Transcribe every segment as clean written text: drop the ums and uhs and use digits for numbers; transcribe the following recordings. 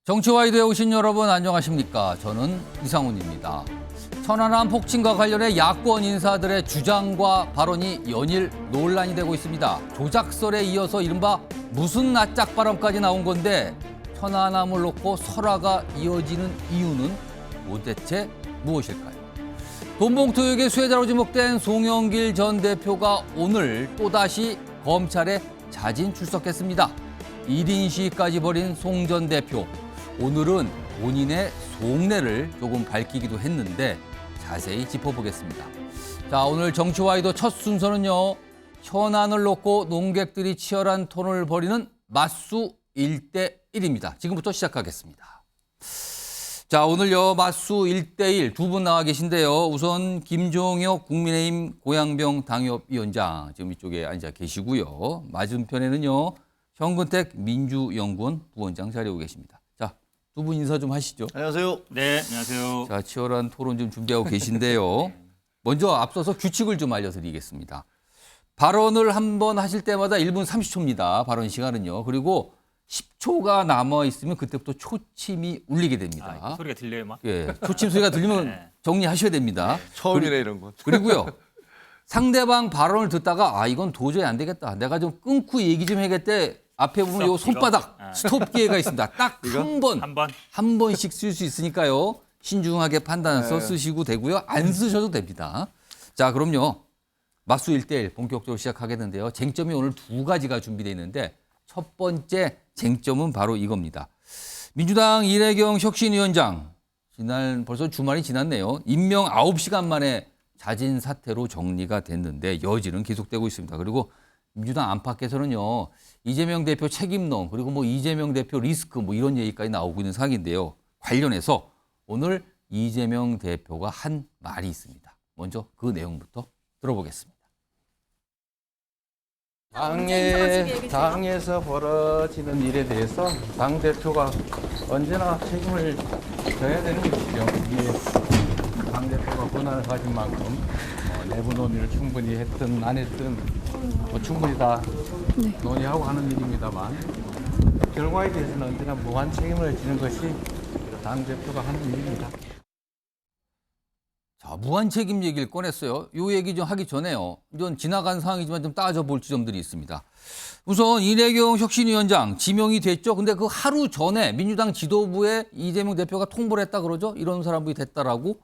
정치와이드에 오신 여러분 안녕하십니까? 저는 이상훈입니다. 천안함 폭침과 관련해 야권 인사들의 주장과 발언이 연일 논란이 되고 있습니다. 조작설에 이어서 이른바 무슨 낯짝 발언까지 나온 건데 천안함을 놓고 설화가 이어지는 이유는 도대체 무엇일까요? 돈봉투 의혹의 수혜자로 지목된 송영길 전 대표가 오늘 또다시 검찰에 자진 출석했습니다. 1인 시위까지 벌인 송 전 대표. 오늘은 본인의 속내를 조금 밝히기도 했는데 자세히 짚어보겠습니다. 자, 오늘 정치와이드 첫 순서는요. 현안을 놓고 논객들이 치열한 토론을 벌이는 맞수 1대1입니다. 지금부터 시작하겠습니다. 자, 오늘요. 맞수 1대1 두 분 나와 계신데요. 우선 김종혁 국민의힘 고양병 당협위원장 지금 이쪽에 앉아 계시고요. 맞은편에는요. 현근택 민주연구원 부원장 자리하고 계십니다. 자, 두 분 인사 좀 하시죠. 안녕하세요. 네, 안녕하세요. 자, 치열한 토론 좀 준비하고 계신데요. 먼저 앞서서 규칙을 좀 알려드리겠습니다. 발언을 한 번 하실 때마다 1분 30초입니다. 발언 시간은요. 그리고 10초가 남아 있으면 그때부터 초침이 울리게 됩니다. 그 소리가 들려요, 막? 예, 초침 소리가 들리면 네. 정리하셔야 됩니다. 처음이네 이런 건. 그리고요. 상대방 발언을 듣다가 이건 도저히 안 되겠다. 내가 좀 끊고 얘기 좀 해야겠다. 앞에 보면 요 손바닥 스톱 기회가 있습니다. 딱 한 번씩 쓸 수 있으니까요. 신중하게 판단해서 쓰시고 되고요. 안 쓰셔도 됩니다. 자, 그럼요. 맞수 1대1 본격적으로 시작하겠는데요. 쟁점이 오늘 두 가지가 준비되어 있는데 첫 번째 쟁점은 바로 이겁니다. 민주당 이내경 혁신위원장 지난 벌써 주말이 지났네요. 임명 9시간 만에 자진 사퇴로 정리가 됐는데 여지는 계속되고 있습니다. 그리고 민주당 안팎에서는요. 이재명 대표 책임론 그리고 뭐 이재명 대표 리스크 뭐 이런 얘기까지 나오고 있는 상황인데요. 관련해서 오늘 이재명 대표가 한 말이 있습니다. 먼저 그 내용부터 들어보겠습니다. 당에서 벌어지는 일에 대해서 당 대표가 언제나 책임을 져야 되는 것이죠. 이게 당 대표가 권한을 가진 만큼 내부 논의를 충분히 했든 안 했든 충분히 다 논의하고 하는 일입니다만 결과에 대해서는 언제나 무한 책임을 지는 것이 당 대표가 하는 일입니다. 자, 무한 책임 얘기를 꺼냈어요. 이 얘기 좀 하기 전에요. 이건 지나간 상황이지만 좀 따져볼 지점들이 있습니다. 우선 이내경 혁신위원장 지명이 됐죠. 근데 그 하루 전에 민주당 지도부에 이재명 대표가 통보를 했다 그러죠. 이런 사람들이 됐다라고.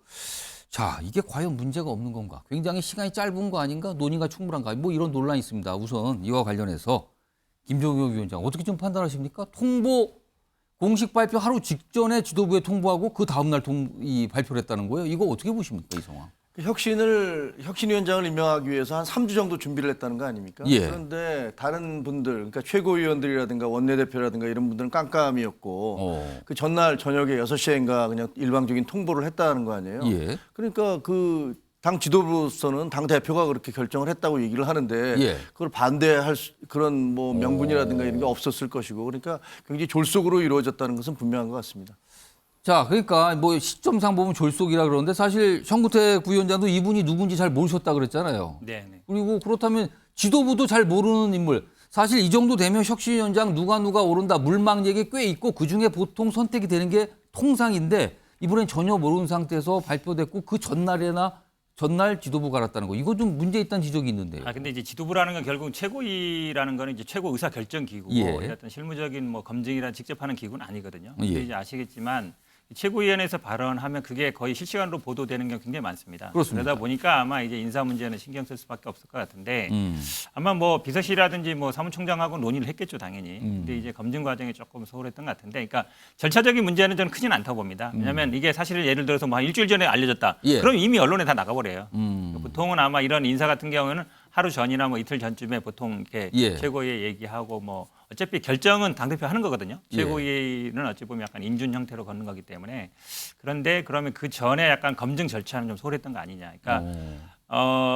자, 이게 과연 문제가 없는 건가? 굉장히 시간이 짧은 거 아닌가? 논의가 충분한가? 뭐 이런 논란이 있습니다. 우선 이와 관련해서 김종혁 위원장 어떻게 좀 판단하십니까? 통보 공식 발표 하루 직전에 지도부에 통보하고 그 다음 날 발표를 했다는 거예요. 이거 어떻게 보십니까, 이 상황? 혁신위원장을 임명하기 위해서 한 3주 정도 준비를 했다는 거 아닙니까? 예. 그런데 다른 분들, 그러니까 최고위원들이라든가 원내대표라든가 이런 분들은 깜깜이었고 그 전날 저녁에 6시인가 그냥 일방적인 통보를 했다는 거 아니에요? 예. 그러니까 그 당 지도부로서는 당 대표가 그렇게 결정을 했다고 얘기를 하는데 예. 그걸 반대할 그런 뭐 명분이라든가 이런 게 없었을 것이고 그러니까 굉장히 졸속으로 이루어졌다는 것은 분명한 것 같습니다. 자, 그러니까 뭐 시점상 보면 졸속이라 그러는데 사실 현근택 부위원장도 이분이 누군지 잘 모르셨다 그랬잖아요. 네. 그리고 그렇다면 지도부도 잘 모르는 인물. 사실 이 정도 되면 혁신위원장 누가 오른다 물망 얘기 꽤 있고 그중에 보통 선택이 되는 게 통상인데 이번엔 전혀 모르는 상태에서 발표됐고 그 전날 지도부가 알았다는 거. 이거 좀 문제 있다는 지적이 있는데요. 근데 이제 지도부라는 건 결국 최고위라는 거는 이제 최고 의사 결정 기구고 예. 어떤 실무적인 뭐 검증이나 직접 하는 기구는 아니거든요. 예. 근데 이제 아시겠지만 최고위원회에서 발언하면 그게 거의 실시간으로 보도되는 경우가 굉장히 많습니다. 그렇습니다. 그러다 보니까 아마 이제 인사 문제는 신경 쓸 수밖에 없을 것 같은데 아마 뭐 비서실이라든지 뭐 사무총장하고 논의를 했겠죠, 당연히. 근데 이제 검증 과정이 조금 소홀했던 것 같은데, 그러니까 절차적인 문제는 저는 크진 않다고 봅니다. 왜냐하면 이게 사실 예를 들어서 뭐 한 일주일 전에 알려졌다. 예. 그럼 이미 언론에 다 나가버려요. 보통은 아마 이런 인사 같은 경우는 하루 전이나 뭐 이틀 전쯤에 보통 이렇게 예. 최고위에 얘기하고 뭐 어차피 결정은 당대표 하는 거거든요. 예. 최고위는 어찌 보면 약간 인준 형태로 걷는 거기 때문에. 그런데 그러면 그 전에 약간 검증 절차는 좀 소홀했던 거 아니냐. 그러니까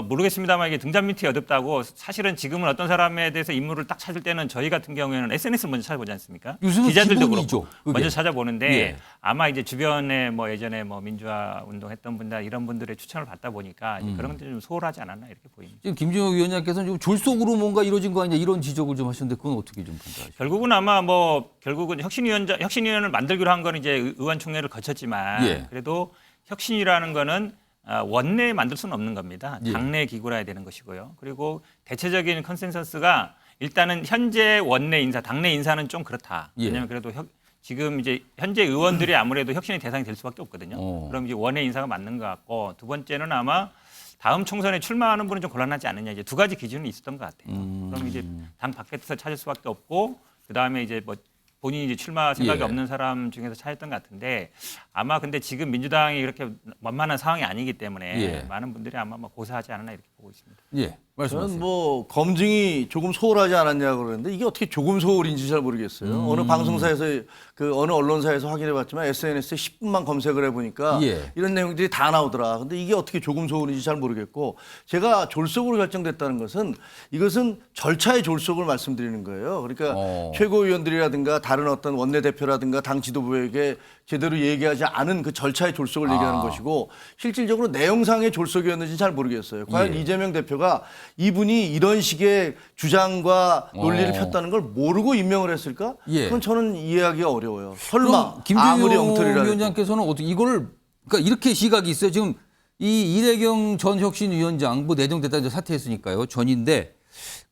모르겠습니다만 이게 등잔 밑이 어둡다고 사실은 지금은 어떤 사람에 대해서 인물을 딱 찾을 때는 저희 같은 경우에는 SNS를 먼저 찾아보지 않습니까? 요즘은 기자들도 기본이죠, 그렇고 그게. 먼저 찾아보는데 예. 아마 이제 주변에 뭐 예전에 뭐 민주화 운동했던 분들 이런 분들의 추천을 받다 보니까 이제 그런 것들이 좀 소홀하지 않았나 이렇게 보입니다. 지금 김진호 위원장께서는 좀 졸속으로 뭔가 이루어진 거 아니냐 이런 지적을 좀 하셨는데 그건 어떻게 좀 판단하십니까? 결국은 아마 뭐 결국은 혁신위원을 만들기로 한 거는 이제 의원총회를 거쳤지만 예. 그래도 혁신이라는 거는 원내에 만들 수는 없는 겁니다. 예. 당내 기구라 해야 되는 것이고요. 그리고 대체적인 컨센서스가 일단은 현재 원내 인사, 당내 인사는 좀 그렇다. 예. 왜냐하면 그래도 지금 이제 현재 의원들이 아무래도 혁신의 대상이 될 수밖에 없거든요. 그럼 이제 원내 인사가 맞는 것 같고 두 번째는 아마 다음 총선에 출마하는 분은 좀 곤란하지 않느냐 이제 두 가지 기준이 있었던 것 같아요. 그럼 이제 당 밖에서 찾을 수밖에 없고 그 다음에 이제 뭐 본인이 이제 출마 생각이 예. 없는 사람 중에서 찾았던 것 같은데 아마 근데 지금 민주당이 그렇게 만만한 상황이 아니기 때문에 예. 많은 분들이 아마 뭐 고사하지 않았나 이렇게 보고 있습니다. 예, 말씀하세요. 저는 뭐 검증이 조금 소홀하지 않았냐고 그러는데 이게 어떻게 조금 소홀인지 잘 모르겠어요. 어느 방송사에서 그 어느 언론사에서 확인해봤지만 SNS에 10분만 검색을 해보니까 예. 이런 내용들이 다 나오더라. 근데 이게 어떻게 조금 소홀인지 잘 모르겠고 제가 졸속으로 결정됐다는 것은 이것은 절차의 졸속을 말씀드리는 거예요. 그러니까 최고위원들이라든가 다른 어떤 원내대표라든가 당 지도부에게 제대로 얘기하지 않은 그 절차의 졸속을 얘기하는 것이고 실질적으로 내용상의 졸속이었는지 잘 모르겠어요. 과연 예. 이재명 대표가 이분이 이런 식의 주장과 논리를 폈다는 걸 모르고 임명을 했을까? 예. 그건 저는 이해하기가 어려워요. 설마 그럼 아무리 김준호 엉터리라도. 위원장께서는 어떻게 이걸 그러니까 이렇게 시각이 있어요. 지금 이 이대경 전 혁신위원장 뭐 내정됐다 이제 사퇴했으니까요. 전인데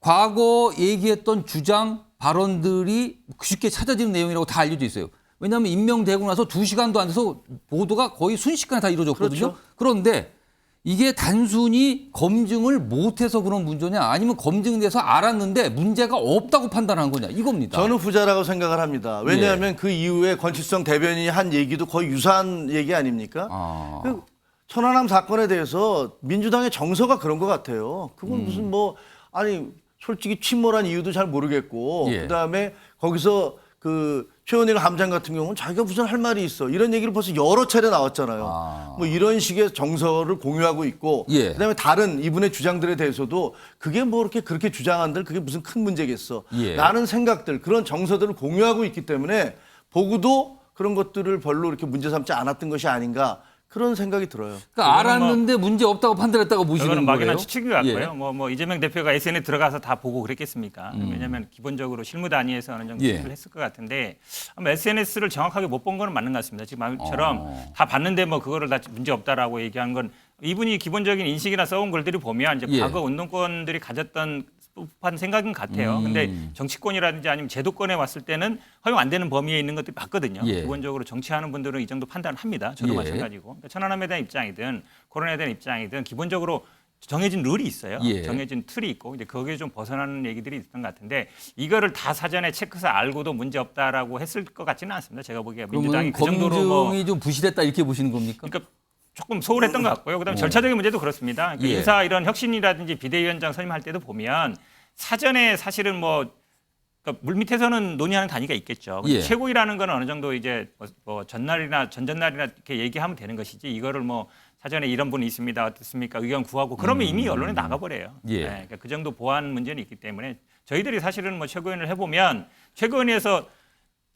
과거 얘기했던 주장 발언들이 쉽게 찾아지는 내용이라고 다 알려져 있어요. 왜냐하면 임명되고 나서 2시간도 안 돼서 보도가 거의 순식간에 다 이루어졌거든요. 그렇죠. 그런데 이게 단순히 검증을 못해서 그런 문제냐 아니면 검증돼서 알았는데 문제가 없다고 판단한 거냐 이겁니다. 저는 후자라고 생각을 합니다. 왜냐하면 그 이후에 권칠성 대변인이 한 얘기도 거의 유사한 얘기 아닙니까? 그 천안함 사건에 대해서 민주당의 정서가 그런 것 같아요. 그건 무슨 뭐 아니 솔직히 침몰한 이유도 잘 모르겠고 예. 그다음에 거기서 그 최원일 함장 같은 경우는 자기가 무슨 할 말이 있어 이런 얘기를 벌써 여러 차례 나왔잖아요. 뭐 이런 식의 정서를 공유하고 있고 예. 그다음에 다른 이분의 주장들에 대해서도 그게 뭐 그렇게 주장한들 그게 무슨 큰 문제겠어. 예. 라는 생각들 그런 정서들을 공유하고 있기 때문에 보고도 그런 것들을 별로 이렇게 문제 삼지 않았던 것이 아닌가 그런 생각이 들어요. 그러니까 알았는데 문제 없다고 판단했다고 보시는 그거는 거예요? 막연한 추측인 것 같고요. 예. 뭐 이재명 대표가 SNS에 들어가서 다 보고 그랬겠습니까? 왜냐하면 기본적으로 실무 단위에서 어느 정도 예. 추측을 했을 것 같은데 아마 SNS를 정확하게 못 본 거는 맞는 것 같습니다. 지금 말처럼 다 봤는데 뭐 그거를 다 문제 없다라고 얘기한 건 이분이 기본적인 인식이나 써온 글들이 보면 이제 예. 과거 운동권들이 가졌던 한 생각인 것 같아요. 근데 정치권이라든지 아니면 제도권에 왔을 때는 허용 안 되는 범위에 있는 것들이 맞거든요. 예. 기본적으로 정치하는 분들은 이 정도 판단을 합니다. 저도 예. 마찬가지고. 그러니까 천안함에 대한 입장이든 코로나에 대한 입장이든 기본적으로 정해진 룰이 있어요. 예. 정해진 틀이 있고 이제 거기에 좀 벗어나는 얘기들이 있었던 것 같은데 이거를 다 사전에 체크해서 알고도 문제 없다라고 했을 것 같지는 않습니다. 제가 보기에 민주당이 그러면 그 정도로 뭐 검증이 좀 부실했다 이렇게 보시는 겁니까? 그러니까 조금 소홀했던 것 같고요. 그다음에 절차적인 문제도 그렇습니다. 그러니까 예. 인사 이런 혁신이라든지 비대위원장 선임할 때도 보면 사전에 사실은 뭐 그러니까 물밑에서는 논의하는 단위가 있겠죠. 근데 예. 최고위라는 건 어느 정도 이제 뭐 전날이나 전전날이나 이렇게 얘기하면 되는 것이지 이거를 뭐 사전에 이런 분이 있습니다. 어떻습니까? 의견 구하고 그러면 이미 언론에 나가버려요. 예. 네, 그러니까 그 정도 보안 문제는 있기 때문에 저희들이 사실은 뭐 최고위원을 해보면 최고위원회에서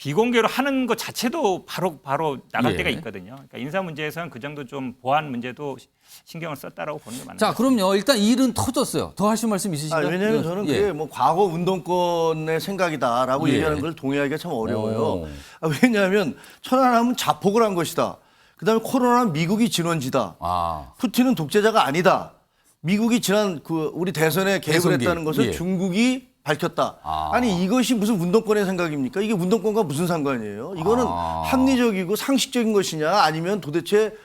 비공개로 하는 것 자체도 바로 나갈 예. 때가 있거든요. 그러니까 인사 문제에서는 그 정도 좀 보안 문제도 신경을 썼다라고 보는 게 맞는 자, 것 같습니다. 그럼요. 일단 일은 터졌어요. 더 하실 말씀 있으신가요? 왜냐하면 저는 예. 그게 뭐 과거 운동권의 생각이다라고 예. 얘기하는 걸 동의하기가 참 어려워요. 오. 왜냐하면 천안함은 자폭을 한 것이다. 그다음에 코로나는 미국이 진원지다. 아, 푸틴은 독재자가 아니다. 미국이 지난 그 우리 대선에 개입을 대선기. 했다는 것을 예. 중국이 밝혔다. 아. 아니 이것이 무슨 운동권의 생각입니까? 이게 운동권과 무슨 상관이에요? 이거는 합리적이고 상식적인 것이냐 아니면 도대체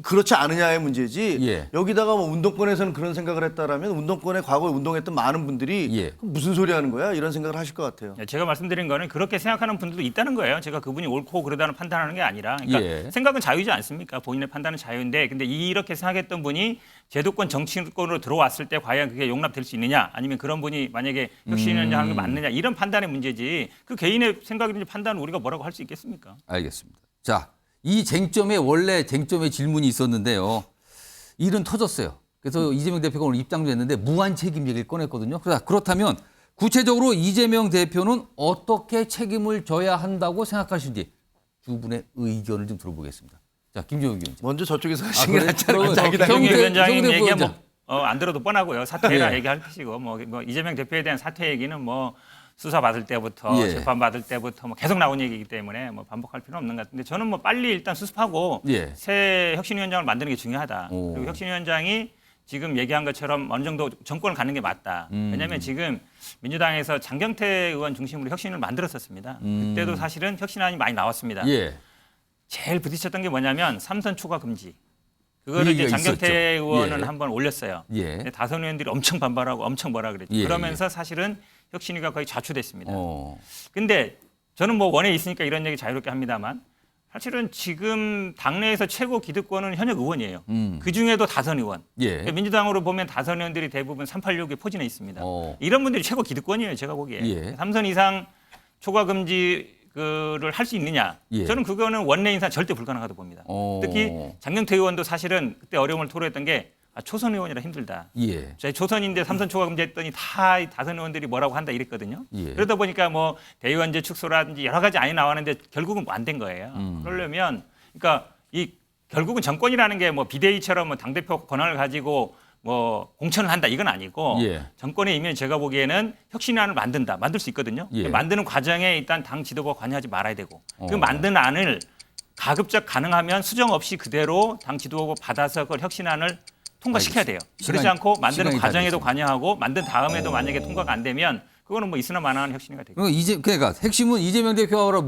그렇지 않느냐의 문제지. 예. 여기다가 뭐 운동권에서는 그런 생각을 했다라면 운동권에 과거에 운동했던 많은 분들이 예. 무슨 소리 하는 거야? 이런 생각을 하실 것 같아요. 네, 제가 말씀드린 거는 그렇게 생각하는 분들도 있다는 거예요. 제가 그분이 옳고 그러다는 판단하는 게 아니라, 그러니까 예. 생각은 자유지 않습니까? 본인의 판단은 자유인데, 근데 이렇게 생각했던 분이 제도권 정치권으로 들어왔을 때 과연 그게 용납될 수 있느냐, 아니면 그런 분이 만약에 혁신위원장 하는 게 맞느냐, 이런 판단의 문제지. 그 개인의 생각이든지 판단은 우리가 뭐라고 할 수 있겠습니까? 알겠습니다. 자, 이 쟁점에 원래 쟁점의 질문이 있었는데요. 일은 터졌어요. 그래서 이재명 대표가 오늘 입장도 했는데 무한 책임 얘기를 꺼냈거든요. 그렇다면 구체적으로 이재명 대표는 어떻게 책임을 져야 한다고 생각하시는지 두 분의 의견을 좀 들어보겠습니다. 자, 김종욱 위원장. 먼저 저쪽에서 하신 게 낫지 그러면 않을까. 자기 정- 김종인 정대- 위원장님 정대 얘기가 부원장. 안 들어도 뻔하고요. 사퇴해라 예. 얘기할 것이고 뭐 이재명 대표에 대한 사퇴 얘기는 뭐 수사 받을 때부터 예. 재판 받을 때부터 뭐 계속 나온 얘기이기 때문에 뭐 반복할 필요는 없는 것 같은데 저는 뭐 빨리 일단 수습하고 예. 새 혁신위원장을 만드는 게 중요하다. 오. 그리고 혁신위원장이 지금 얘기한 것처럼 어느 정도 정권을 갖는 게 맞다. 왜냐하면 지금 민주당에서 장경태 의원 중심으로 혁신을 만들었었습니다. 그때도 사실은 혁신안이 많이 나왔습니다. 예. 제일 부딪혔던 게 뭐냐면 삼선 초과 금지. 그거를 이제 얘기가 장경태 있었죠. 의원은 예. 한번 올렸어요. 예. 근데 다선 의원들이 엄청 반발하고 엄청 뭐라 그랬죠. 예, 그러면서 사실은 혁신위가 거의 좌초됐습니다. 어. 근데 저는 뭐 원에 있으니까 이런 얘기 자유롭게 합니다만 사실은 지금 당내에서 최고 기득권은 현역 의원이에요. 그 중에도 다선 의원. 예. 그러니까 민주당으로 보면 다선 의원들이 대부분 386에 포진해 있습니다. 어. 이런 분들이 최고 기득권이에요. 제가 보기에. 예. 3선 이상 초과 금지를 할 수 있느냐. 예. 저는 그거는 원내 인사 절대 불가능하다고 봅니다. 어. 특히 장경태 의원도 사실은 그때 어려움을 토로했던 게 초선 의원이라 힘들다. 예. 저희 초선인데 삼선 초과 금지했더니 다 다선 의원들이 뭐라고 한다 이랬거든요. 예. 그러다 보니까 뭐 대의원제 축소라든지 여러 가지 안이 나왔는데 결국은 안 된 거예요. 그러려면 그러니까 이 결국은 정권이라는 게 뭐 비대위처럼 뭐 당대표 권한을 가지고 뭐 공천을 한다 이건 아니고 예. 정권에 임면 제가 보기에는 혁신안을 만들 수 있거든요. 예. 만드는 과정에 일단 당 지도부가 관여하지 말아야 되고 그 어. 만든 안을 가급적 가능하면 수정 없이 그대로 당 지도부가 받아서 그걸 혁신안을 통과시켜야 돼요. 그렇지 시간이- 않고 만드는 시간이 다 과정에도 됐습니다. 관여하고 만든 다음에도 만약에 통과가 안 되면 그거는 뭐 있으나 마나한 혁신이가 되겠죠. 그러니까 핵심은 이재명 대표가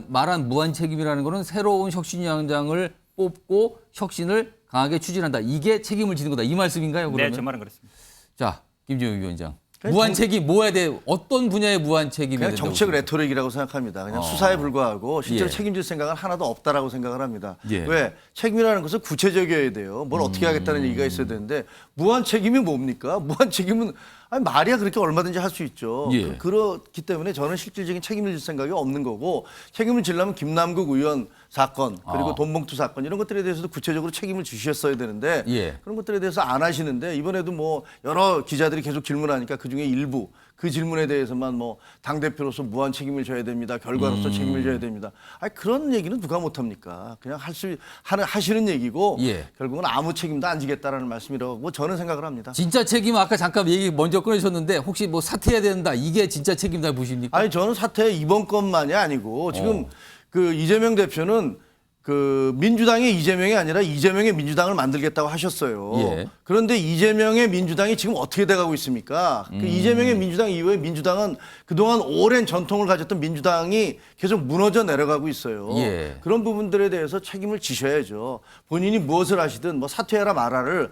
말한 무한 책임이라는 거는 새로운 혁신위원장을 뽑고 혁신을 강하게 추진한다. 이게 책임을 지는 거다. 이 말씀인가요? 그러면? 네, 제 말은 그렇습니다. 자, 김종욱 위원장. 그냥 무한 책임 뭐야 돼? 어떤 분야의 무한 책임이 그냥 된다고 정책 생각해요? 레토릭이라고 생각합니다. 그냥 수사에 불과하고 실제로 예. 책임질 생각은 하나도 없다라고 생각을 합니다. 예. 왜? 책임이라는 것은 구체적이어야 돼요. 뭘 어떻게 하겠다는 얘기가 있어야 되는데 무한 책임이 뭡니까? 무한 책임은 아니 말이야 그렇게 얼마든지 할 수 있죠. 예. 그렇기 때문에 저는 실질적인 책임을 질 생각이 없는 거고 책임을 지려면 김남국 의원 사건 그리고 돈봉투 사건 이런 것들에 대해서도 구체적으로 책임을 주셨어야 되는데 예. 그런 것들에 대해서 안 하시는데 이번에도 뭐 여러 기자들이 계속 질문하니까 그중에 일부 그 질문에 대해서만 뭐 당대표로서 무한 책임을 져야 됩니다. 결과로서 책임을 져야 됩니다. 아니 그런 얘기는 누가 못합니까? 그냥 하시는 얘기고 예. 결국은 아무 책임도 안 지겠다라는 말씀이라고 저는 생각을 합니다. 진짜 책임 아까 잠깐 얘기 먼저 꺼내셨는데 혹시 뭐 사퇴해야 된다. 이게 진짜 책임다 보십니까? 아니 저는 사태 이번 것만이 아니고 지금 그 이재명 대표는 그 민주당의 이재명이 아니라 이재명의 민주당을 만들겠다고 하셨어요. 예. 그런데 이재명의 민주당이 지금 어떻게 돼가고 있습니까? 그 이재명의 민주당 이후에 민주당은 그동안 오랜 전통을 가졌던 민주당이 계속 무너져 내려가고 있어요. 예. 그런 부분들에 대해서 책임을 지셔야죠. 본인이 무엇을 하시든 뭐 사퇴해라 말아를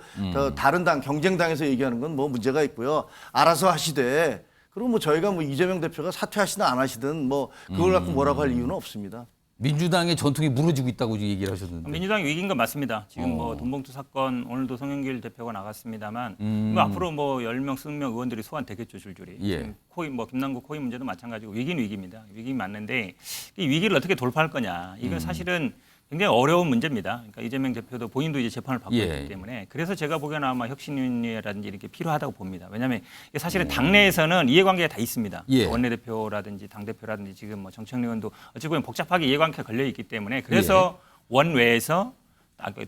다른 당 경쟁당에서 얘기하는 건 뭐 문제가 있고요. 알아서 하시되 그리고 뭐 저희가 뭐 이재명 대표가 사퇴하시든 안 하시든 뭐 그걸 갖고 뭐라고 할 이유는 없습니다. 민주당의 전통이 무너지고 있다고 얘기를 하셨는데. 민주당이 위기인 건 맞습니다. 지금 뭐 돈봉투 사건 오늘도 송영길 대표가 나갔습니다만 뭐 앞으로 뭐 10명, 20명 의원들이 소환되겠죠 줄줄이. 예. 지금 코인 뭐 김남국 코인 문제도 마찬가지고 위기는 위기입니다. 위기는 맞는데 이 위기를 어떻게 돌파할 거냐. 이건 사실은 굉장히 어려운 문제입니다. 그러니까 이재명 대표도 본인도 이제 재판을 받고 예. 있기 때문에 그래서 제가 보기에는 아마 혁신위원회라든지 이렇게 필요하다고 봅니다. 왜냐하면 이게 사실은 당내에서는 이해관계가 다 있습니다. 예. 원내대표라든지 당대표라든지 지금 뭐 정청래 의원도 어찌 보면 복잡하게 이해관계가 걸려 있기 때문에 그래서 원외에서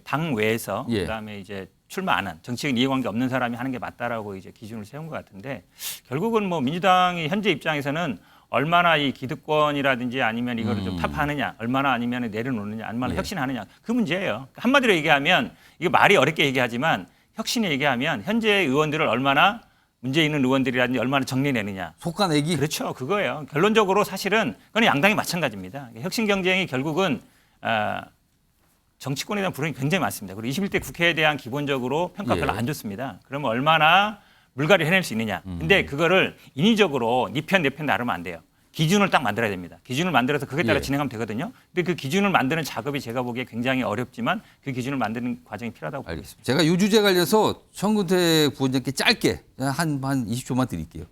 당 외에서 예. 그다음에 이제 출마 안 한 정치적인 이해관계 없는 사람이 하는 게 맞다라고 이제 기준을 세운 것 같은데 결국은 뭐 민주당이 현재 입장에서는 얼마나 이 기득권이라든지 아니면 이거를 좀 타파하느냐, 얼마나 아니면 내려놓느냐, 얼마나 혁신하느냐 그 문제예요. 한마디로 얘기하면 이게 말이 어렵게 얘기하지만 혁신이 얘기하면 현재 의원들을 얼마나 문제 있는 의원들이라든지 얼마나 정리내느냐. 속아내기. 그렇죠, 그거예요. 결론적으로 사실은 그건 양당이 마찬가지입니다. 혁신 경쟁이 결국은 정치권에 대한 불응이 굉장히 많습니다. 그리고 21대 국회에 대한 기본적으로 평가 예. 별로 안 좋습니다. 그러면 얼마나 물갈이 해낼 수 있느냐. 근데 그거를 인위적으로 네 편 내 편 나르면 안 돼요. 기준을 딱 만들어야 됩니다. 기준을 만들어서 그에 따라 예. 진행하면 되거든요. 근데 그 기준을 만드는 작업이 제가 보기에 굉장히 어렵지만 그 기준을 만드는 과정이 필요하다고 보겠습니다. 제가 이 주제 관련해서 청근태 부원장께 짧게 한 20초만 드릴게요.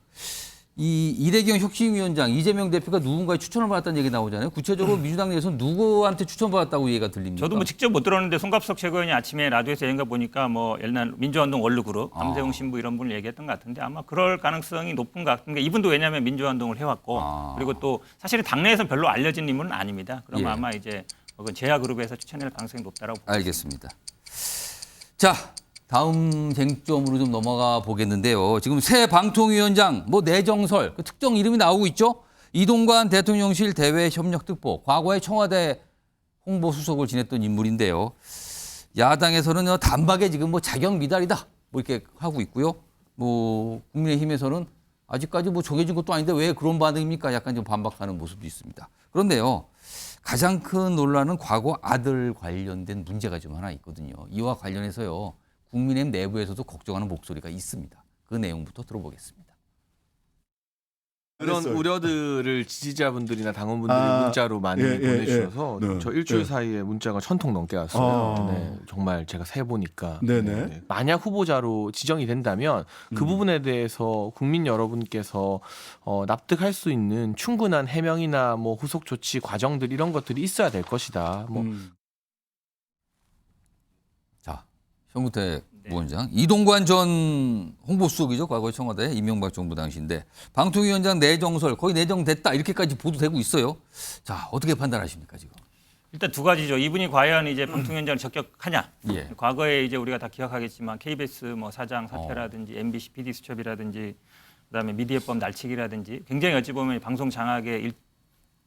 이 이대경 혁신위원장 이재명 대표가 누군가의 추천을 받았다는 얘기 나오잖아요. 구체적으로 민주당 내에서 누구한테 추천받았다고 얘기가 들립니까? 저도 뭐 직접 못 들었는데 송갑석 최고위원이 아침에 라디오에서 얘기가 보니까 뭐 옛날 민주화운동 원루그룹 남세웅 신부 이런 분을 얘기했던 것 같은데 아마 그럴 가능성이 높은 것 같은 게 이분도 왜냐하면 민주화운동을 해왔고 그리고 또 사실은 당내에서 별로 알려진 인물은 아닙니다. 그럼 예. 아마 이제 제야그룹에서 추천할 가능성이 높다라고 보겠습니다. 알겠습니다. 자, 다음 쟁점으로 좀 넘어가 보겠는데요. 지금 새 방통위원장, 뭐 내정설, 그 특정 이름이 나오고 있죠. 이동관 대통령실 대외협력특보, 과거에 청와대 홍보수석을 지냈던 인물인데요. 야당에서는 단박에 지금 뭐 자격 미달이다, 뭐 이렇게 하고 있고요. 뭐 국민의힘에서는 아직까지 뭐 정해진 것도 아닌데 왜 그런 반응입니까? 약간 좀 반박하는 모습도 있습니다. 그런데요. 가장 큰 논란은 과거 아들 관련된 문제가 좀 하나 있거든요. 이와 관련해서요. 국민의힘 내부에서도 걱정하는 목소리가 있습니다. 그 내용부터 들어보겠습니다. 그런 우려들을 지지자분들이나 당원분들이 문자로 많이 보내주셔서 저 일주일 사이에 문자가 1000통 넘게 왔어요. 네, 정말 제가 세보니까 만약 후보자로 지정이 된다면 그 부분에 대해서 국민 여러분께서 납득할 수 있는 충분한 해명이나 뭐 후속 조치 과정들 이런 것들이 있어야 될 것이다. 뭐 자, 현무태 부원장, 이동관 전 홍보수석이죠. 과거에 청와대 이명박 정부 당시인데 방통위원장 내정설 거의 내정됐다 이렇게까지 보도되고 있어요. 자, 어떻게 판단하십니까 지금? 일단 두 가지죠. 이분이 과연 이제 방통위원장을 적격하냐. 예. 과거에 이제 우리가 다 기억하겠지만 KBS 뭐 사장 사퇴라든지 MBC PD 수첩이라든지 그다음에 미디어법 날치기라든지 굉장히 어찌 보면 방송 장악에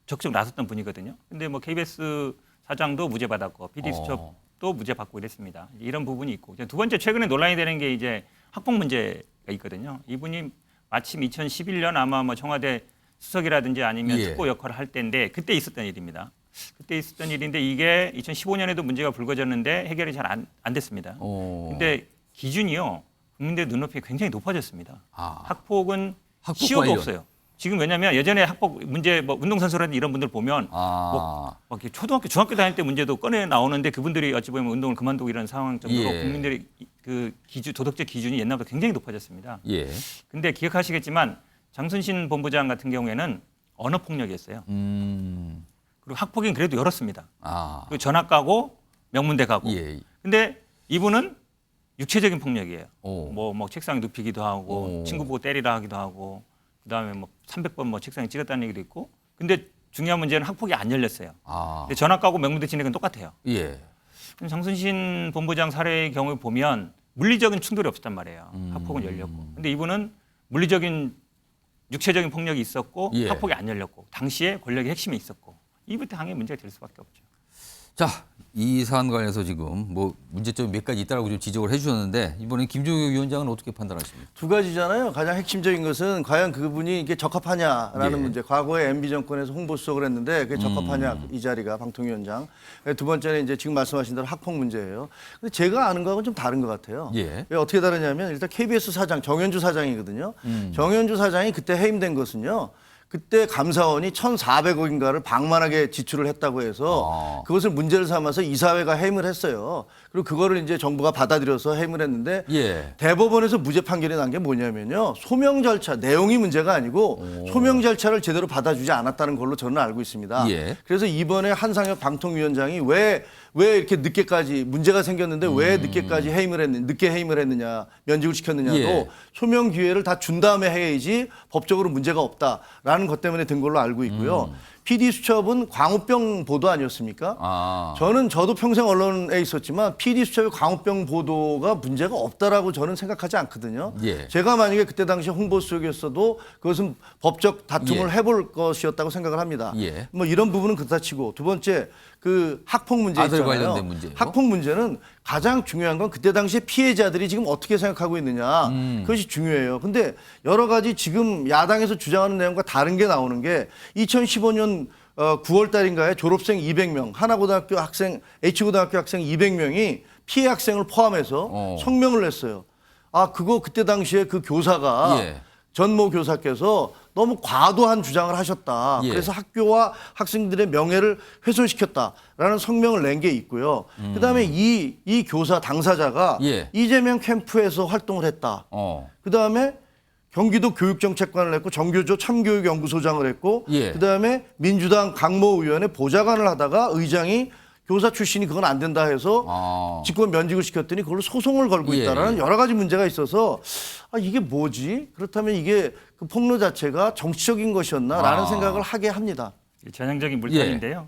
적극 나섰던 분이거든요. 근데 뭐 KBS 사장도 무죄 받았고 PD 수첩도 무죄 받고 이랬습니다. 이런 부분이 있고 두 번째 최근에 논란이 되는 게 이제 학폭 문제가 있거든요. 이분이 마침 2011년 아마 뭐 청와대 수석이라든지 아니면 특보 역할을 할 때인데 그때 있었던 일입니다. 그때 있었던 일인데 이게 2015년에도 문제가 불거졌는데 해결이 잘 안 됐습니다. 근데 기준이요. 국민들의 눈높이가 굉장히 높아졌습니다. 학폭은 시효도 관련. 없어요. 지금 왜냐하면 예전에 학폭 문제 뭐 운동선수라든지 이런 분들 보면 뭐 이렇게 초등학교, 중학교 다닐 때 문제도 꺼내 나오는데 그분들이 어찌 보면 운동을 그만두고 이런 상황 정도로 국민들의 그 기준, 도덕적 기준이 옛날보다 굉장히 높아졌습니다. 근데 기억하시겠지만 장순신 본부장 같은 경우에는 언어 폭력이었어요. 그리고 학폭인 그래도 열었습니다. 그리고 전학 가고 명문대 가고. 근데 이분은 육체적인 폭력이에요. 뭐 책상에 눕히기도 하고 친구 보고 때리라 하기도 하고 그다음에 뭐 300번 뭐 책상에 찍었다는 얘기도 있고. 근데 중요한 문제는 학폭이 안 열렸어요. 근데 전학 가고 명문대 지낸 건 똑같아요. 장순신 본부장 사례의 경우에 보면 물리적인 충돌이 없었단 말이에요. 학폭은 열렸고. 근데 이분은 물리적인 육체적인 폭력이 있었고 학폭이 안 열렸고 당시에 권력의 핵심이 있었고 이부터 당연히 문제가 될 수밖에 없죠. 자, 이 사안 관련해서 지금 뭐 문제점이 몇 가지 있다라고 좀 지적을 해주셨는데 이번에 김종혁 위원장은 어떻게 판단하십니까? 두 가지잖아요. 가장 핵심적인 것은 과연 그분이 이게 적합하냐라는 문제. 과거에 MB 정권에서 홍보수석을 했는데 그게 적합하냐 이 자리가 방통위원장. 두 번째는 이제 지금 말씀하신 대로 학폭 문제예요. 근데 제가 아는 거하고는 좀 다른 것 같아요. 왜 어떻게 다르냐면 일단 KBS 사장 정현주 사장이거든요. 정현주 사장이 그때 해임된 것은요. 그때 감사원이 1,400억인가를 방만하게 지출을 했다고 해서 그것을 문제를 삼아서 이사회가 해임을 했어요. 그리고 그거를 이제 정부가 받아들여서 해임을 했는데 대법원에서 무죄 판결이 난 게 뭐냐면요. 소명 절차, 내용이 문제가 아니고 소명 절차를 제대로 받아주지 않았다는 걸로 저는 알고 있습니다. 그래서 이번에 한상혁 방통위원장이 왜 이렇게 늦게까지 문제가 생겼는데 왜 늦게까지 늦게 해임을 했느냐, 면직을 시켰느냐도 소명 기회를 다 준 다음에 해야지 법적으로 문제가 없다라는 것 때문에 된 걸로 알고 있고요. PD수첩은 광우병 보도 아니었습니까? 저도 평생 언론에 있었지만 PD수첩의 광우병 보도가 문제가 없다라고 저는 생각하지 않거든요. 제가 만약에 그때 당시 홍보수석이었어도 그것은 법적 다툼을 해볼 것이었다고 생각을 합니다. 뭐 이런 부분은 그렇다 치고 두 번째 그 학폭 문제 있잖아요. 관련된 문제요. 학폭 문제는 가장 중요한 건 그때 당시에 피해자들이 지금 어떻게 생각하고 있느냐 그것이 중요해요. 근데 여러 가지 지금 야당에서 주장하는 내용과 다른 게 나오는 게 2015년 9월 달인가에 졸업생 200명, 하나고등학교 학생, H고등학교 학생 200명이 피해 학생을 포함해서 성명을 냈어요. 그거 그때 당시에 그 교사가 전모 교사께서 너무 과도한 주장을 하셨다. 그래서 학교와 학생들의 명예를 훼손시켰다라는 성명을 낸 게 있고요. 그다음에 이 교사 당사자가 이재명 캠프에서 활동을 했다. 그다음에 경기도 교육정책관을 했고 정교조 참교육연구소장을 했고 예. 그다음에 민주당 강모의원의 보좌관을 하다가 의장이 교사 출신이 그건 안 된다 해서 직권 면직을 시켰더니 그걸로 소송을 걸고 예. 있다라는 여러 가지 문제가 있어서 이게 뭐지? 그렇다면 이게 그 폭로 자체가 정치적인 것이었나라는 생각을 하게 합니다. 전형적인 물건인데요.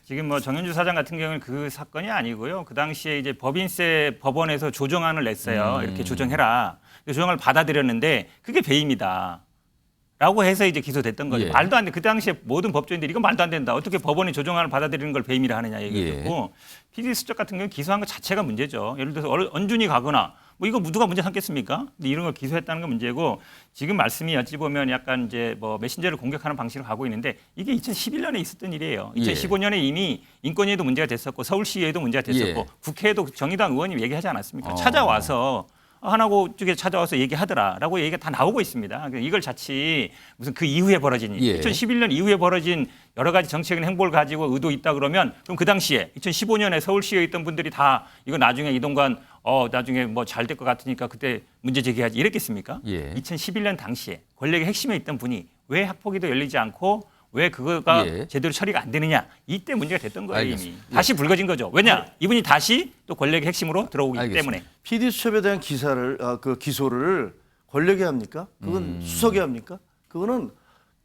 지금 뭐 정현주 사장 같은 경우는 그 사건이 아니고요. 그 당시에 이제 법인세 법원에서 조정안을 냈어요. 이렇게 조정해라. 조정을 받아들였는데 그게 배임이다. 라고 해서 이제 기소됐던 거죠. 예. 말도 안 돼. 그 당시에 모든 법조인들이 이건 말도 안 된다. 어떻게 법원이 조정안을 받아들이는 걸 배임이라 하느냐 얘기했고 PD 수첩 같은 경우는 기소한 것 자체가 문제죠. 예를 들어서 언준이 가거나 뭐 이거 누가 문제 삼겠습니까? 근데 이런 걸 기소했다는 건 문제고 지금 말씀이 어찌 보면 약간 이제 뭐 메신저를 공격하는 방식으로 가고 있는데 이게 2011년에 있었던 일이에요. 2015년에 이미 인권위에도 문제가 됐었고 서울시에도 문제가 됐었고 국회에도 정의당 의원님 얘기하지 않았습니까? 찾아와서 하나고 쪽에 찾아와서 얘기하더라라고 얘기가 다 나오고 있습니다. 이걸 자칫 무슨 그 이후에 벌어진 일, 2011년 이후에 벌어진 여러 가지 정치적인 행보를 가지고 의도 있다 그러면 그럼 그 당시에 2015년에 서울시에 있던 분들이 다 이거 나중에 이동관 나중에 뭐 잘 될 것 같으니까 그때 문제 제기하지 이랬겠습니까? 2011년 당시에 권력의 핵심에 있던 분이 왜 학폭위도 열리지 않고 왜 그거가 제대로 처리가 안 되느냐 이때 문제가 됐던 거예요. 이미 다시 불거진 거죠. 왜냐 이분이 다시 또 권력의 핵심으로 들어오기 때문에. PD 수첩에 대한 기사를 그 기소를 권력이 합니까? 그건 수석이 합니까? 그거는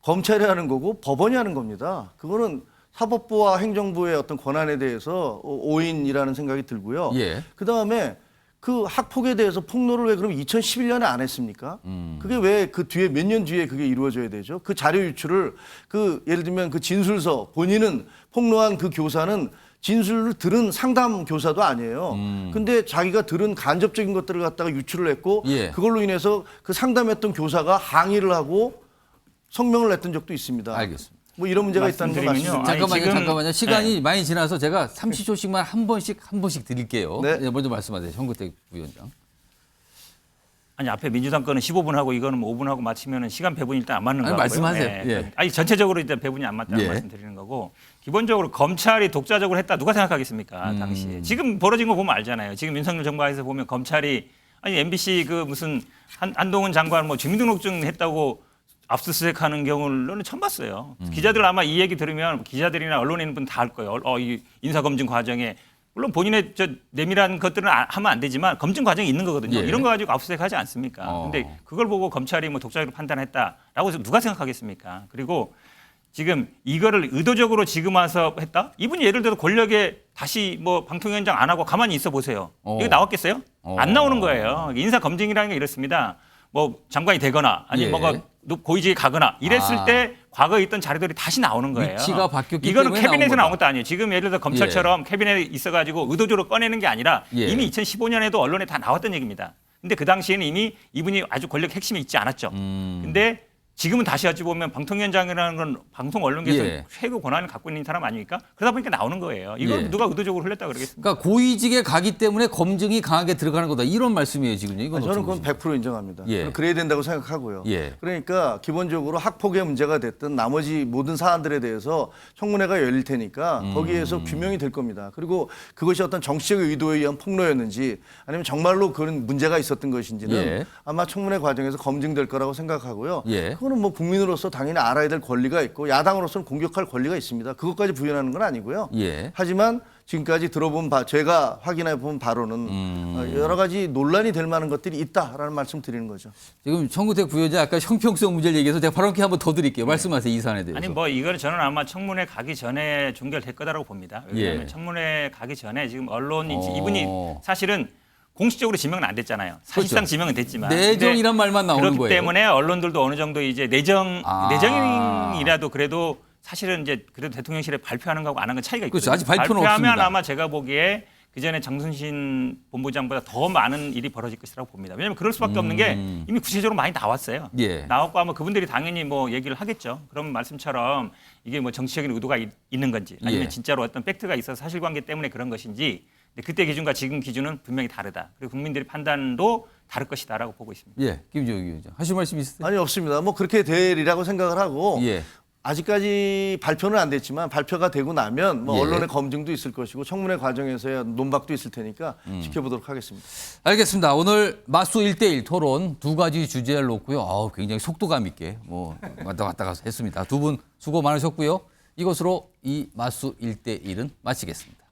검찰이 하는 거고 법원이 하는 겁니다. 그거는 사법부와 행정부의 어떤 권한에 대해서 오인이라는 생각이 들고요. 그 다음에 그 학폭에 대해서 폭로를 왜 그럼 2011년에 안 했습니까? 그게 왜 그 뒤에 몇 년 뒤에 그게 이루어져야 되죠? 그 자료 유출을 그 예를 들면 그 진술서 본인은 폭로한 그 교사는 진술을 들은 상담 교사도 아니에요. 근데 자기가 들은 간접적인 것들을 갖다가 유출을 했고 그걸로 인해서 그 상담했던 교사가 항의를 하고 성명을 냈던 적도 있습니다. 알겠습니다. 뭐 이런 문제가 있다는 거 맞습니다. 잠깐만요. 시간이 많이 지나서 제가 30초씩만 한 번씩 드릴게요. 먼저 말씀하세요. 현근택 부위원장. 아니 앞에 민주당 거는 15분 하고 이거는 뭐 5분 하고 마치면은 시간 배분이 일단 안 맞는 거고요. 말씀하세요. 아니 전체적으로 일단 배분이 안 맞다는 말씀드리는 거고 기본적으로 검찰이 독자적으로 했다 누가 생각하겠습니까 당시에 지금 벌어진 거 보면 알잖아요. 지금 윤석열 정부에서 보면 검찰이 아니 MBC 그 무슨 한동훈 장관 뭐 주민등록증 했다고 압수수색하는 경우는 처음 봤어요. 기자들 아마 이 얘기 들으면 기자들이나 언론에 있는 분 다 알 거예요. 이 인사검증 과정에 물론 본인의 내밀한 것들은 하면 안 되지만 검증 과정이 있는 거거든요. 이런 거 가지고 압수수색하지 않습니까? 근데 그걸 보고 검찰이 뭐 독자적으로 판단했다라고 해서 누가 생각하겠습니까? 그리고 지금 이거를 의도적으로 지금 와서 했다? 이분이 예를 들어 권력에 다시 뭐 방통위원장 안 하고 가만히 있어 보세요. 이거 나왔겠어요? 안 나오는 거예요. 인사 검증이라는 게 이렇습니다. 뭐 장관이 되거나 아니면 뭐가 고위직에 가거나 이랬을 때 과거에 있던 자료들이 다시 나오는 거예요. 위치가 바뀌었기 이거는 때문에 캐비넷에 나온 것도 아니에요. 지금 예를 들어 검찰처럼 캐비넷에 있어가지고 의도적으로 꺼내는 게 아니라 이미 2015년에도 언론에 다 나왔던 얘기입니다. 근데 그 당시에는 이미 이분이 아주 권력 핵심이 있지 않았죠. 근데 지금은 다시 어찌 보면 방통위원장이라는 건 방송 언론계에서 최고 권한을 갖고 있는 사람 아닙니까? 그러다 보니까 나오는 거예요. 이걸 누가 의도적으로 흘렸다 그러겠습니까? 그러니까 고위직에 가기 때문에 검증이 강하게 들어가는 거다. 이런 말씀이에요, 지금요. 이건 저는 그건 100% 인정합니다. 그래야 된다고 생각하고요. 그러니까 기본적으로 학폭의 문제가 됐든 나머지 모든 사안들에 대해서 청문회가 열릴 테니까 거기에서 규명이 될 겁니다. 그리고 그것이 어떤 정치적 의도에 의한 폭로였는지 아니면 정말로 그런 문제가 있었던 것인지는 아마 청문회 과정에서 검증될 거라고 생각하고요. 그거는 뭐 국민으로서 당연히 알아야 될 권리가 있고 야당으로서는 공격할 권리가 있습니다. 그것까지 부인하는 건 아니고요. 하지만 지금까지 들어본 제가 확인해 본 바로는 여러 가지 논란이 될 만한 것들이 있다라는 말씀 드리는 거죠. 지금 정근택 부위원장 아까 형평성 문제를 얘기해서 제가 바로 이렇게 한번 더 드릴게요. 말씀하세요. 이 사안에 대해서. 아니 뭐 이거는 저는 아마 청문회 가기 전에 종결될 거다라고 봅니다. 왜냐하면 청문회 가기 전에 지금 언론이 이분이 사실은 공식적으로 지명은 안 됐잖아요. 사실상 지명은 됐지만 내정이란 말만 나오는 그렇기 거예요. 때문에 언론들도 어느 정도 이제 내정이라도 그래도 사실은 이제 그래도 대통령실에 발표하는 거하고 안 한 건 차이가 있거든요. 그렇죠. 아직 발표는 발표하면 없습니다. 아마 제가 보기에 그 전에 정순신 본부장보다 더 많은 일이 벌어질 것이라고 봅니다. 왜냐하면 그럴 수밖에 없는 게 이미 구체적으로 많이 나왔어요. 나왔고 아마 그분들이 당연히 뭐 얘기를 하겠죠. 그런 말씀처럼 이게 뭐 정치적인 의도가 있는 건지 아니면 진짜로 어떤 팩트가 있어서 사실관계 때문에 그런 것인지 그때 기준과 지금 기준은 분명히 다르다. 그리고 국민들의 판단도 다를 것이다라고 보고 있습니다. 김지호 위원장 하실 말씀 있으세요? 아니 없습니다. 뭐 그렇게 되리라고 생각을 하고 아직까지 발표는 안 됐지만 발표가 되고 나면 뭐 예. 언론의 검증도 있을 것이고 청문회 과정에서야 논박도 있을 테니까 지켜보도록 하겠습니다. 알겠습니다. 오늘 맞수 1대1 토론 두 가지 주제를 놓고요. 굉장히 속도감 있게 왔다 갔다 했습니다. 두 분 수고 많으셨고요. 이것으로 이 맞수 1대1은 마치겠습니다.